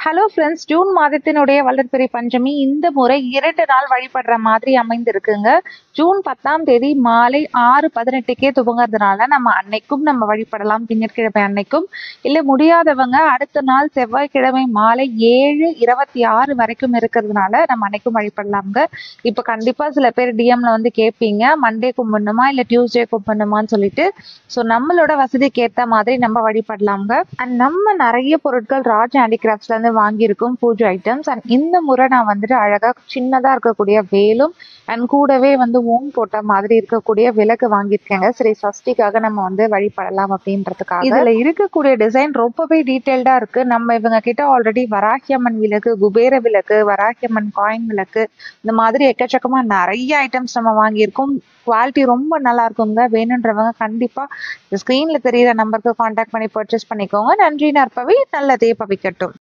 Hello friends, June மாதத்தினுடைய வளர்பிறை பஞ்சமி இந்த முறை 2 நாள் வழிபடுற மாதிரி அமைந்திருக்குங்க. ஜூன் 10ஆம் தேதி மாலை 6:18க்கே துவங்குறதுனால நம்ம அன்னைக்கும் நம்ம வழிபடலாம், திங்கட்கிழமை அன்னைக்கும். இல்லை முடியாதவங்க அடுத்த நாள் செவ்வாய்க்கிழமை மாலை 7:26 வரைக்கும் இருக்கிறதுனால நம்ம அன்னைக்கும் வழிபடலாங்க. இப்போ கண்டிப்பாக சில பேர் டிஎம்ல வந்து கேட்பீங்க, மண்டே கும்பிடணுமா இல்லை டியூஸ்டே கும்பிடணுமான்னு சொல்லிட்டு. ஸோ நம்மளோட வசதிக்கு ஏற்ற மாதிரி நம்ம வழிபடலாங்க. அண்ட் நம்ம நிறைய பொருட்கள் ராஜ் ஹேண்டிகிராஃப்ட்ஸ்லேருந்து வாங்கியிருக்கோம் பூஜை ஐட்டம்ஸ். அண்ட் இந்த முறை நான் வந்துட்டு அழகாக சின்னதாக இருக்கக்கூடிய வேலும் அண்ட் கூடவே வந்து ஓம் போட்ட மாதிரி இருக்கக்கூடிய விளக்கு வாங்கியிருக்கேங்க. சரி, சஷ்டிக்காக நம்ம வந்து வழிபடலாம் அப்படின்றதுக்காக. இதில் இருக்கக்கூடிய டிசைன் ரொம்பவே டீட்டெயில்டாக இருக்குது. நம்ம இவங்க கிட்ட ஆல்ரெடி வராகியம்மன் விளக்கு, குபேர விளக்கு, வராகியம்மன் காயின் விளக்கு, இந்த மாதிரி எக்கச்சக்கமாக நிறைய ஐட்டம்ஸ் நம்ம வாங்கியிருக்கோம். குவாலிட்டி ரொம்ப நல்லா இருக்குங்க. வேணுன்றவங்க கண்டிப்பாக ஸ்க்ரீனில் தெரியிற நம்பருக்கு கான்டாக்ட் பண்ணி பர்ச்சேஸ் பண்ணிக்கோங்க. நன்றி நற்பவி, நல்லதே பவிக்கட்டும்.